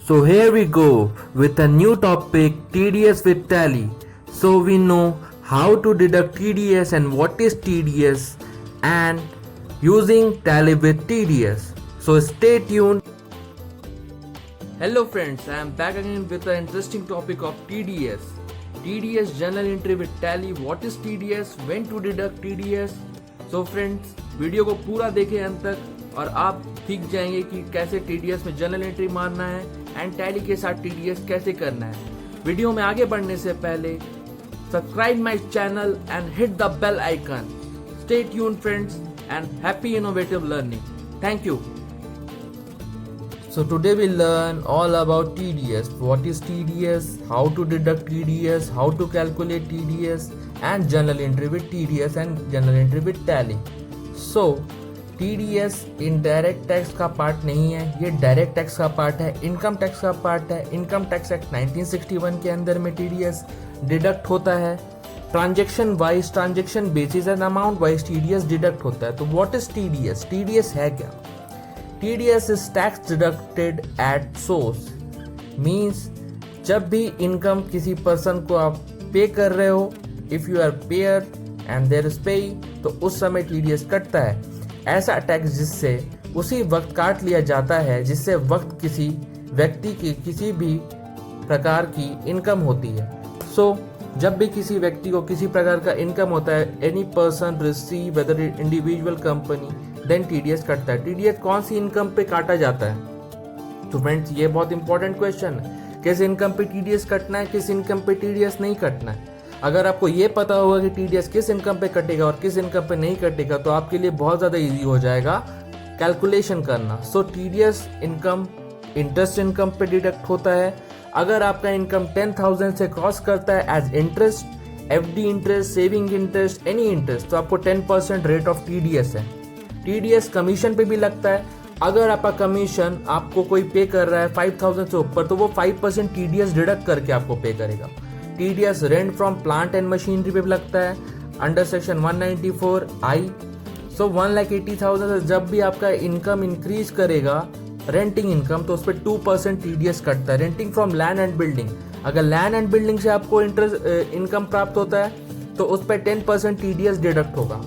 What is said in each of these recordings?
So here we go with a new topic, TDS with Tally. So we know how to deduct TDS and what is TDS and using Tally with TDS. So stay tuned. Hello friends, I am back again with an interesting topic of TDS. TDS journal entry with Tally. What is TDS? When to deduct TDS? So friends, video को पूरा देखें अंत तक और आप सीख जाएंगे कि कैसे TDS में जर्नल एंट्री मारना है एंड टैली के साथ TDS कैसे करना है। वीडियो में आगे बढ़ने से पहले subscribe my channel and hit the bell icon. Stay tuned friends and happy innovative learning. Thank you. So today we learn all about TDS. What is TDS? How to deduct TDS? How to calculate TDS? And journal entry with TDS and journal entry with Tally. So TDS indirect tax का part नहीं है, ये direct tax का part है, income tax का part है। Income tax act 1961 के अंदर में TDS डिडक्ट होता है। Transaction wise, transaction basis and amount wise TDS deduct होता है। तो व्हाट इज TDS? TDS है क्या? TDS is tax deducted at source, means जब भी इनकम किसी पर्सन को आप पे कर रहे हो, if you are payer and there is pay, तो उस समय TDS कटता है। ऐसा टैक्स जिससे उसी वक्त काट लिया जाता है जिससे वक्त किसी व्यक्ति की किसी भी प्रकार की इनकम होती है। सो जब भी किसी व्यक्ति को किसी प्रकार का इनकम होता है, any person receive whether individual company, then TDS कटता है। TDS कौन सी इनकम पे काटा जाता है? तो फ्रेंड्स ये बहुत इंपॉर्टेंट क्वेश्चन है, किस इनकम पे TDS कटना है, किस इनकम पे TDS नहीं कटना है। अगर आपको ये पता होगा कि TDS किस इनकम पे कटेगा और किस इनकम पे नहीं कटेगा, तो आपके लिए बहुत ज़्यादा ईजी हो जाएगा कैलकुलेशन करना। सो TDS इनकम इंटरेस्ट इनकम पे डिडक्ट होता है। अगर आपका इनकम 10,000 से क्रॉस करता है as interest, FD interest, saving interest, any interest, तो आपको 10% रेट ऑफ TDS है। TDS कमीशन पे भी लगता है। अगर आपका कमीशन आपको कोई पे कर रहा है 5,000 से ऊपर, तो वो 5% TDS डिडक्ट करके आपको पे करेगा। TDS rent from plant and machinery पे भी लगता है अंडर सेक्शन 194I। सो 1,80,000 से जब भी आपका इनकम इंक्रीज करेगा रेंटिंग इनकम, तो उस पर 2% TDS कटता है। Renting from land and building, अगर लैंड एंड बिल्डिंग से आपको इंटरेस्ट इनकम प्राप्त होता है तो उस पर 10% TDS डिडक्ट होगा।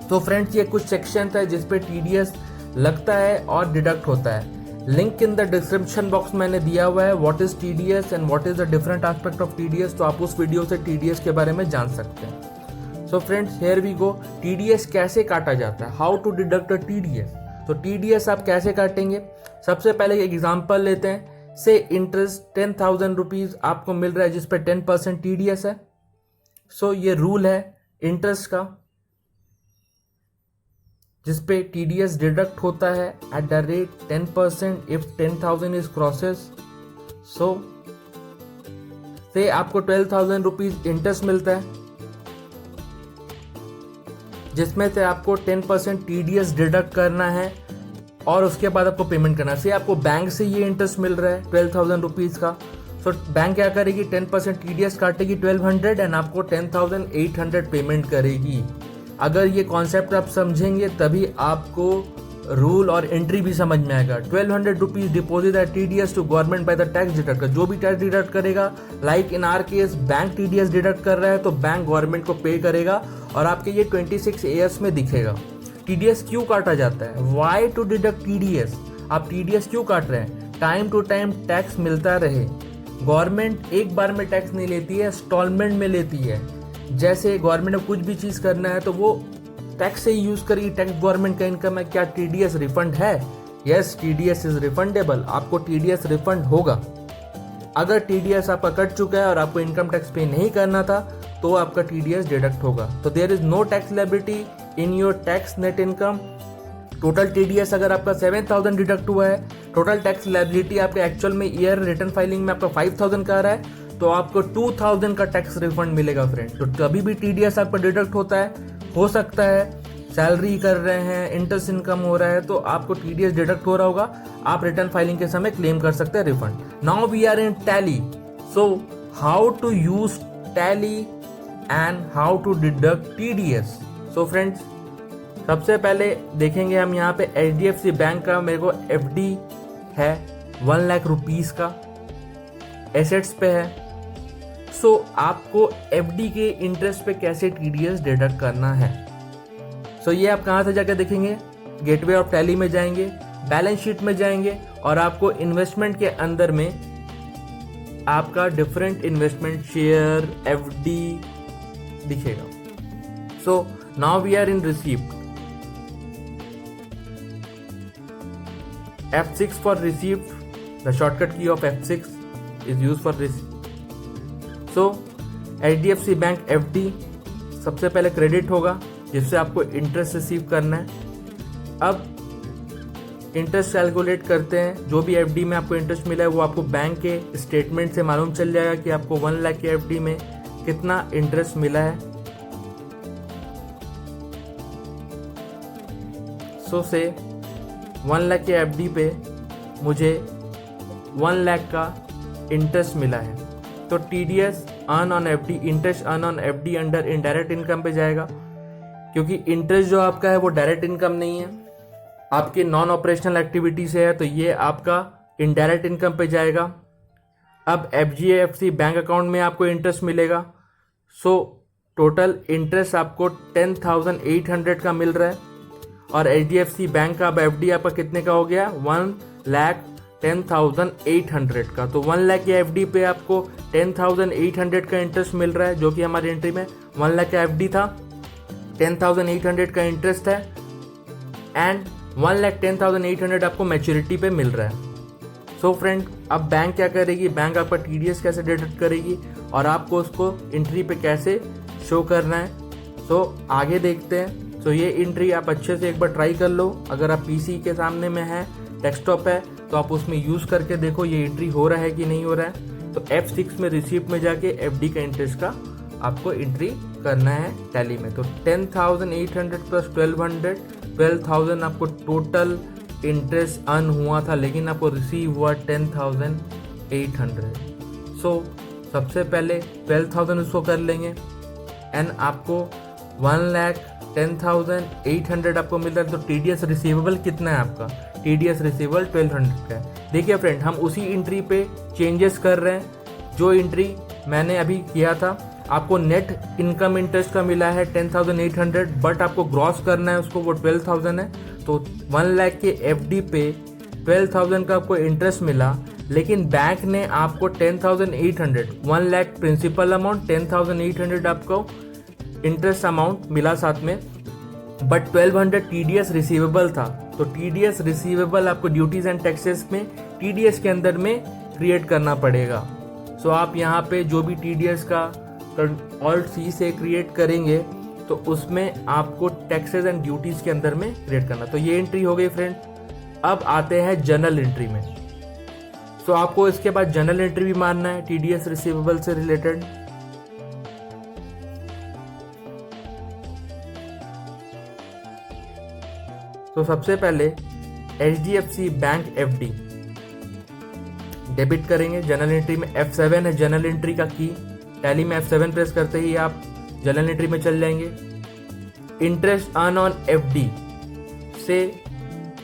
तो फ्रेंड्स ये कुछ सेक्शन है जिस पे TDS लगता है और डिडक्ट होता है। Link in the description box मैंने दिया हुआ है, what is TDS and what is the different aspect of TDS, तो आप उस वीडियो से TDS के बारे में जान सकते हैं। So friends here we go. TDS कैसे काटा जाता है? How to deduct a TDS? तो TDS आप कैसे काटेंगे? सबसे पहले एक एग्जांपल लेते हैं। से इंटरेस्ट 10,000 रुपीज आपको मिल रहा है जिस पे 10% TDS है। सो ये रूल है इंटरेस्ट का जिस पे TDS डिडक्ट होता है at the rate 10% if 10,000 is crosses. So से आपको 12,000 रुपीज इंटरेस्ट मिलता है जिसमें से आपको 10% TDS डिडक्ट करना है और उसके बाद आपको पेमेंट करना है। से आपको बैंक से ये इंटरेस्ट मिल रहा है 12,000 रुपीज का। सो बैंक क्या करेगी? 10% TDS काटेगी 1,200 एंड आपको 10,800 पेमेंट करेगी। अगर ये कॉन्सेप्ट आप समझेंगे तभी आपको रूल और एंट्री भी समझ में आएगा। 1,200 रुपीज डिपोजिट है TDS to government by the tax deductor. जो भी टैक्स डिडक्ट करेगा, like in our case bank TDS deduct कर रहा है तो बैंक गवर्नमेंट को पे करेगा और आपके ये 26 AS में दिखेगा। TDS क्यों काटा जाता है? Why to deduct TDS? आप TDS क्यों काट रहे हैं? टाइम टू टाइम टैक्स मिलता रहे। गवर्नमेंट एक बार में टैक्स नहीं लेती है, इंस्टॉलमेंट में लेती है। जैसे गवर्नमेंट को कुछ भी चीज करना है तो वो टैक्स से ही यूज करेगी। टैक्स गवर्नमेंट का इनकम है। क्या TDS रिफंड है? Yes, TDS is refundable. आपको TDS रिफंड होगा। अगर TDS आपका कट चुका है और आपको इनकम टैक्स पे नहीं करना था तो आपका TDS डिडक्ट होगा। तो there is no tax liability in your tax net income. Total TDS अगर आपका 7,000 डिडक्ट हुआ है, टोटल टैक्स लायबिलिटी आपके एक्चुअल में ईयर रिटर्न फाइलिंग में आपका 5,000 का आ रहा है, तो आपको 2,000 का टैक्स रिफंड मिलेगा फ्रेंड। तो कभी भी TDS आपका डिडक्ट होता है, हो सकता है सैलरी कर रहे हैं, इंटरेस्ट इनकम हो रहा है, तो आपको TDS डिडक्ट हो रहा होगा। आप रिटर्न फाइलिंग के समय क्लेम कर सकते हैं refund. Now we are in Tally. So how to use Tally and how to deduct TDS? So friends सबसे पहले देखेंगे हम यहाँ पे HDFC बैंक का मेरे को FD है 1 लाख रुपीस का एसेट्स पे है। सो आपको एफडी के इंटरेस्ट पे कैसे टीडीएस डिडक्ट करना है। सो ये आप कहाँ से जाकर देखेंगे, गेटवे ऑफ टैली में जाएंगे, बैलेंस शीट में जाएंगे और आपको इन्वेस्टमेंट के अंदर में आपका डिफरेंट इन्वेस्टमेंट शेयर एफडी दिखेगा। So now we are in receipt, F6 for receipt, the shortcut key of F6 is used for receipt. So HDFC bank FD सबसे पहले क्रेडिट होगा जिससे आपको इंटरेस्ट रिसीव करना है। अब इंटरेस्ट कैलकुलेट करते हैं, जो भी एफडी में आपको इंटरेस्ट मिला है वो आपको बैंक के स्टेटमेंट से मालूम चल जाएगा कि आपको 1 लाख के एफडी में कितना इंटरेस्ट मिला है। सो से 1 लाख के एफडी पे मुझे 1 लाख का इंटरेस्ट मिला है, तो TDS earn on FD, interest earn on FD under indirect income पे जाएगा, क्योंकि इंटरेस्ट जो आपका है वो डायरेक्ट इनकम नहीं है, आपके नॉन ऑपरेशनल एक्टिविटी से है, तो ये आपका इनडायरेक्ट इनकम पे जाएगा। अब एफजीएफसी बैंक अकाउंट में आपको इंटरेस्ट मिलेगा। सो टोटल इंटरेस्ट आपको 10,800 का मिल रहा है और एचडीएफसी बैंक का अब एफडी आपका कितने का हो गया, 1,10,800 का। तो 1 लाख के एफडी पे आपको 10,800 का इंटरेस्ट मिल रहा है, जो कि हमारी एंट्री में 1 लाख का एफडी था, 10,800 का इंटरेस्ट है एंड 1,10,800 आपको मैच्योरिटी पे मिल रहा है। सो फ्रेंड, अब बैंक क्या करेगी, बैंक आपका टीडीएस कैसे डिडक्ट करेगी और आपको उसको एंट्री पे कैसे शो करना है। सो आगे देखते हैं। सो ये एंट्री आप अच्छे से एक बार ट्राई कर लो। अगर आप पीसी के सामने में है, डेस्कटॉप है, तो आप उसमें यूज़ करके देखो ये एंट्री हो रहा है कि नहीं हो रहा है। तो F6 में रिसीप्ट में जाके एफडी का इंटरेस्ट का आपको एंट्री करना है टैली में। तो 10,800 प्लस 12,000 आपको टोटल इंटरेस्ट अर्न हुआ था, लेकिन आपको रिसीव हुआ 10,800। सो सबसे पहले 12,000 उसको कर लेंगे एंड आपको 1,10,800 आपको मिल रहा है। तो टीडीएस रिसीवेबल कितना है आपका, टीडीएस रिसीवेबल 1200 का है। देखिए फ्रेंड, हम उसी एंट्री पे चेंजेस कर रहे हैं जो एंट्री मैंने अभी किया था। आपको नेट इनकम इंटरेस्ट का मिला है 10,800, बट आपको ग्रॉस करना है उसको, वो 12,000 है। तो 1 लाख के एफडी पे 12,000 का आपको इंटरेस्ट मिला, लेकिन बैंक ने आपको 10,800, 1 लाख प्रिंसिपल अमाउंट, 10,800 आपको इंटरेस्ट अमाउंट मिला साथ में, बट 1200 टीडीएस रिसीवेबल था। तो टीडीएस रिसीवेबल आपको ड्यूटीज एंड टैक्सेस में टीडीएस के अंदर में क्रिएट करना पड़ेगा। सो आप यहाँ पे जो भी टीडीएस का ऑल्ट सी से क्रिएट करेंगे तो उसमें आपको टैक्सेस एंड ड्यूटीज के अंदर में क्रिएट करना। तो ये एंट्री हो गई फ्रेंड। अब आते हैं जनरल एंट्री में। सो आपको इसके बाद जनरल एंट्री भी मारना है टीडीएस रिसीवेबल से रिलेटेड। तो सबसे पहले एचडीएफसी बैंक एफडी डेबिट करेंगे। जनरल एंट्री में F7 है जनरल एंट्री का की, टैली में F7 प्रेस करते ही आप जनरल एंट्री में चल जाएंगे। इंटरेस्ट अर्न ऑन एफडी से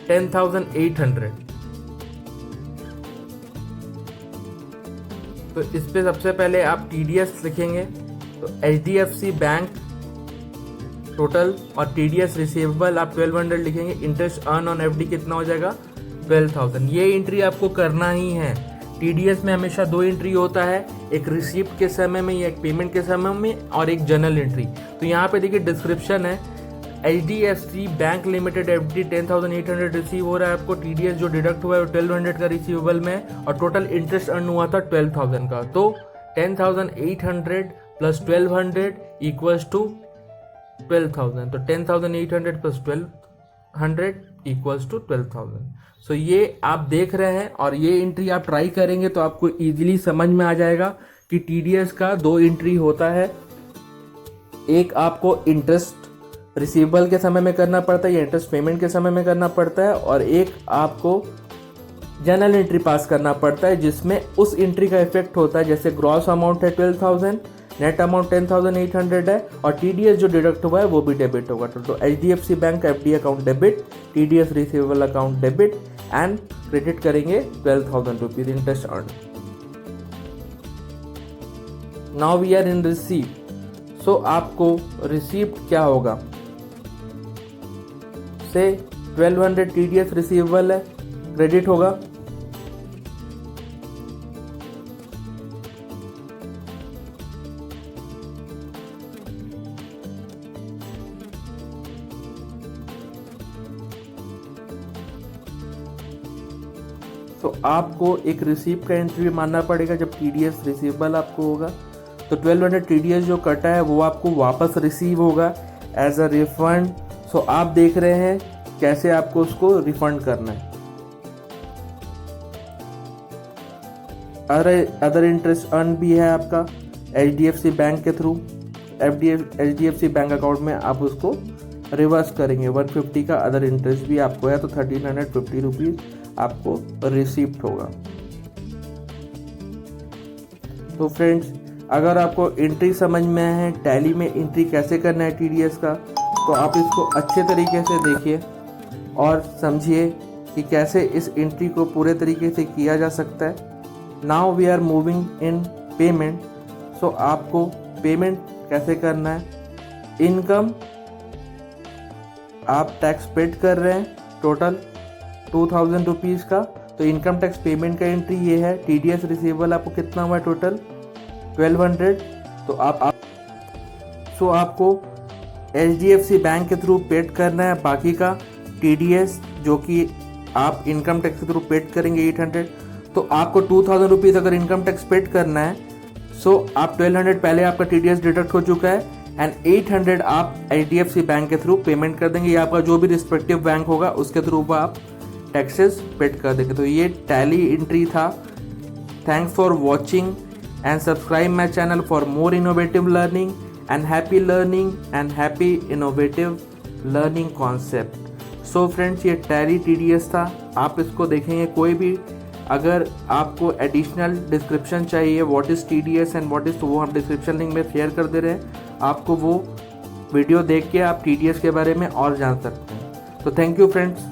10,800, तो इस पे सबसे पहले आप टीडीएस लिखेंगे। तो एचडीएफसी बैंक टोटल और टीडीएस रिसीवेबल आप 1200 लिखेंगे। इंटरेस्ट अर्न ऑन एफडी कितना हो जाएगा, 12,000। ये एंट्री आपको करना ही है। टीडीएस में हमेशा 2 एंट्री होता है, एक रिसीप्ट के समय में या एक पेमेंट के समय में और एक जनरल एंट्री। तो यहाँ पे देखिए डिस्क्रिप्शन है, HDFC bank limited FD 10,800 receive हो रहा है आपको, टीडीएस जो डिडक्ट हुआ है 1200 का रिसीवेबल में और टोटल इंटरेस्ट अर्न हुआ था 12,000 का। तो 10,800 प्लस 1200 इक्वल्स टू 12,000। तो 10,800 प्लस 1200 इक्वल्स टू 12,000। सो ये आप देख रहे हैं और ये एंट्री आप ट्राई करेंगे तो आपको इजीली समझ में आ जाएगा कि टीडीएस का 2 एंट्री होता है। एक आपको इंटरेस्ट रिसीवेबल के समय में करना पड़ता है या इंटरेस्ट पेमेंट के समय में करना पड़ता है, और एक आपको जनरल एंट्री पास करना पड़ता है जिसमें उस एंट्री का इफेक्ट होता है। जैसे ग्रॉस अमाउंट है 12,000 नेट अमाउंट 10,800 है और TDS जो डिडक्ट हुआ है वो भी डेबिट होगा। तो HDFC bank FD account debit, TDS receivable account debit and credit करेंगे 12,000 rupees interest earn. Now we are in receipt. So आपको रिसीप्ट क्या होगा, से 1200 TDS रिसीवेबल है, क्रेडिट होगा। तो आपको एक रिसीप्ट का एंट्री मानना पड़ेगा जब TDS रिसीवेबल आपको होगा। तो 1200 TDS जो कटा है वो आपको वापस रिसीव होगा एज अ रिफंड। सो आप देख रहे हैं कैसे आपको उसको रिफंड करना है। अदर इंटरेस्ट अर्न भी है आपका HDFC बैंक के थ्रू। HDFC बैंक अकाउंट में आप उसको रिवर्स करेंगे। 150 का अदर इंटरेस्ट भी आपको है, तो 1350 रुपीज आपको रिसीप्ट होगा। तो फ्रेंड्स, अगर आपको एंट्री समझ में है, टैली में एंट्री कैसे करना है TDS का, तो आप इसको अच्छे तरीके से देखिए और समझिए कि कैसे इस एंट्री को पूरे तरीके से किया जा सकता है। Now we are moving in payment. So आपको पेमेंट कैसे करना है। इनकम आप टैक्स पेड कर रहे हैं टोटल 2000 रुपीज़ का, तो इनकम टैक्स पेमेंट का एंट्री ये है। TDS रिसीवेबल आपको कितना हुआ टोटल 1200। तो आपको HDFC बैंक के थ्रू पेड करना है बाकी का TDS, जो कि आप इनकम टैक्स के थ्रू पेड करेंगे 800। तो आपको 2000 रुपीज़ अगर इनकम टैक्स पेड करना है, सो आप 1200 पहले आपका TDS डिडक्ट हो चुका है एंड 800 आप HDFC बैंक के थ्रू पेमेंट कर देंगे, या आपका जो भी रिस्पेक्टिव बैंक होगा उसके थ्रू आप टैक्सेस पेड कर देंगे। तो ये टैली एंट्री था। Thanks for watching and subscribe my channel for more innovative learning and happy learning and happy innovative learning concept. So friends, ये टैली TDS था। आप इसको देखेंगे। कोई भी अगर आपको एडिशनल डिस्क्रिप्शन चाहिए what is TDS and what is, तो वो हम डिस्क्रिप्शन लिंक में शेयर कर दे रहे हैं। आपको वो वीडियो देख के आप TDS के बारे में और जान सकते हैं। तो thank you friends.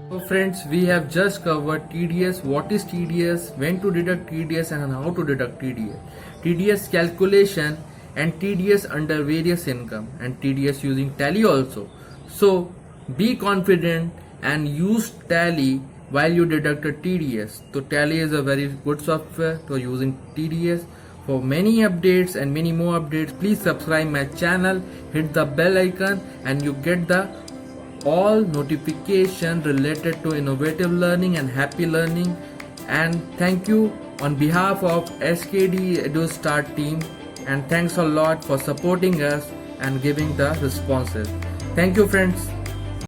So friends, we have just covered TDS, what is TDS, when to deduct TDS and how to deduct TDS, TDS calculation and TDS under various income and TDS using Tally also. So be confident and use Tally while you deduct a TDS. So Tally is a very good software for using TDS. For many updates and many more updates, please subscribe my channel, hit the bell icon and you get the all notification related to innovative learning and happy learning. And thank you on behalf of SKD EduStart team, and thanks a lot for supporting us and giving the responses. Thank you friends.